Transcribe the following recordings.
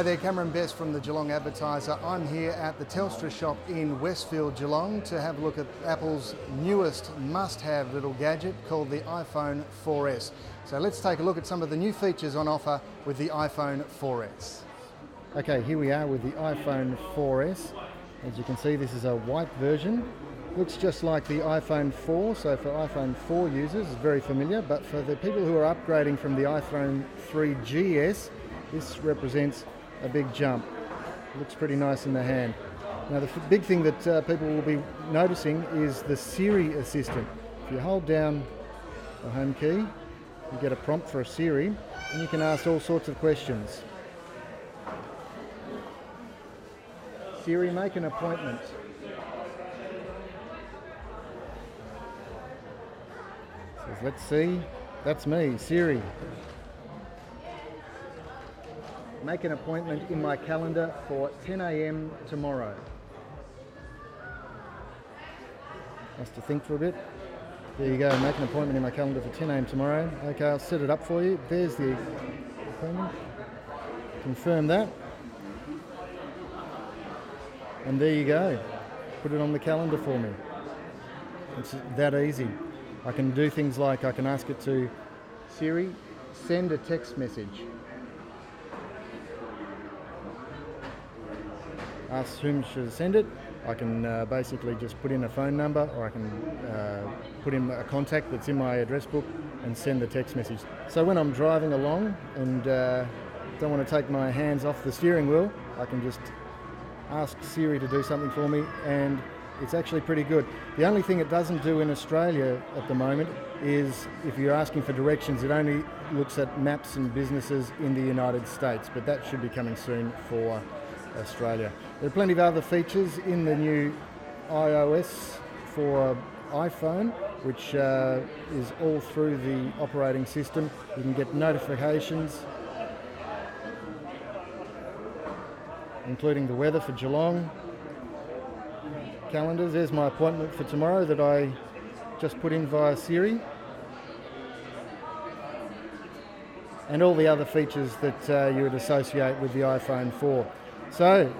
Hi there, Cameron Best from the Geelong Advertiser. I'm here at the Telstra shop in Westfield, Geelong to have a look at Apple's newest must-have little gadget called the iPhone 4S. So let's take a look at some of the new features on offer with the iPhone 4S. Okay, here we are with the iPhone 4S. As you can see, this is a white version. Looks just like the iPhone 4, so for iPhone 4 users, it's very familiar, but for the people who are upgrading from the iPhone 3GS, this represents a big jump. Looks pretty nice in the hand. Now the big thing that people will be noticing is the Siri assistant. If you hold down the home key, you get a prompt for a Siri, and you can ask all sorts of questions. Siri, make an appointment. Says, let's see, that's me, Siri. Make an appointment in my calendar for 10 a.m. tomorrow. Has to think for a bit. There you go, make an appointment in my calendar for 10 a.m. tomorrow. Okay, I'll set it up for you. There's the appointment. Confirm that. And there you go. Put it on the calendar for me. It's that easy. I can do things like I can ask it to, Siri, send a text message. Ask whom should send it. I can basically just put in a phone number, or I can put in a contact that's in my address book and send the text message. So when I'm driving along and don't want to take my hands off the steering wheel, I can just ask Siri to do something for me, and it's actually pretty good. The only thing it doesn't do in Australia at the moment is if you're asking for directions, it only looks at maps and businesses in the United States, but that should be coming soon for Australia. There are plenty of other features in the new iOS for iPhone, which is all through the operating system. You can get notifications, including the weather for Geelong. Calendars, there's my appointment for tomorrow that I just put in via Siri. And all the other features that you would associate with the iPhone 4. So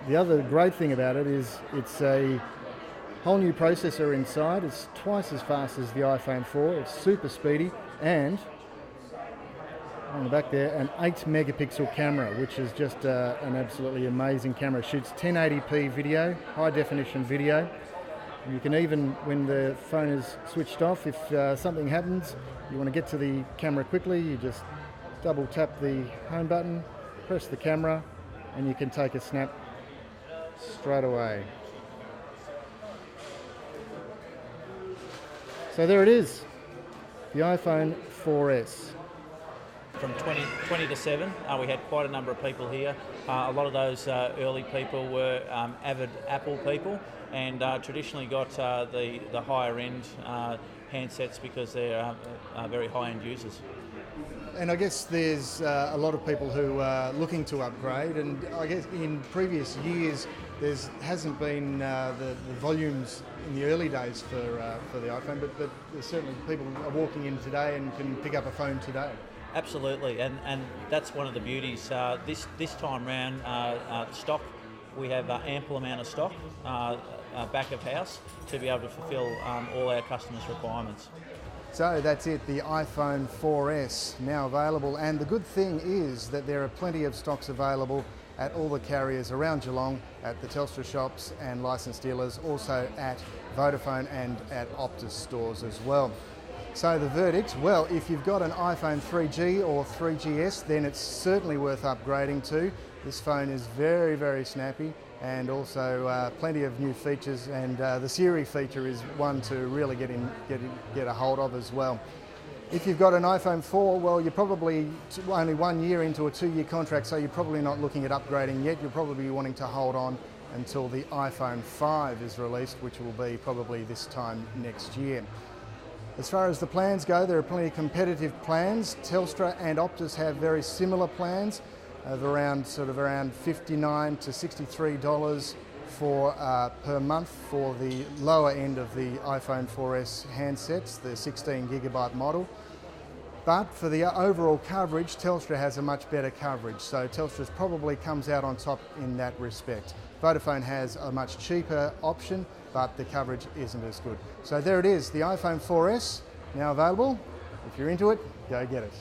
the other great thing about it is it's a whole new processor inside. It's twice as fast as the iPhone 4. It's super speedy, and on the back there, an 8 megapixel camera, which is just an absolutely amazing camera. It shoots 1080p video, high definition video. You can even, when the phone is switched off, if something happens, you want to get to the camera quickly, you just double tap the home button, press the camera, and you can take a snap straight away. So there it is, the iPhone 4S. From 20 to 7, we had quite a number of people here. A lot of those early people were avid Apple people, and traditionally got the higher end handsets because they're very high end users. And I guess there's a lot of people who are looking to upgrade, and I guess in previous years there hasn't been the volumes in the early days for the iPhone, but there's certainly people are walking in today and can pick up a phone today. Absolutely, and that's one of the beauties. This time round, stock, we have ample amount of stock back of house to be able to fulfil all our customers' requirements. So that's it, the iPhone 4S now available, and the good thing is that there are plenty of stocks available at all the carriers around Geelong, at the Telstra shops and licensed dealers, also at Vodafone and at Optus stores as well. So the verdict, well, if you've got an iPhone 3G or 3GS, then it's certainly worth upgrading to. This phone is very, very snappy, and also plenty of new features, and the Siri feature is one to really get a hold of as well. If you've got an iPhone 4, well, you're probably only 1 year into a 2-year contract, so you're probably not looking at upgrading yet. You'll probably be wanting to hold on until the iPhone 5 is released, which will be probably this time next year. As far as the plans go, there are plenty of competitive plans. Telstra and Optus have very similar plans of around $59 to $63 per month for the lower end of the iPhone 4S handsets, the 16 gigabyte model. But for the overall coverage, Telstra has a much better coverage, so Telstra's probably comes out on top in that respect. Vodafone has a much cheaper option, but the coverage isn't as good. So there it is, the iPhone 4S, now available. If you're into it, go get it.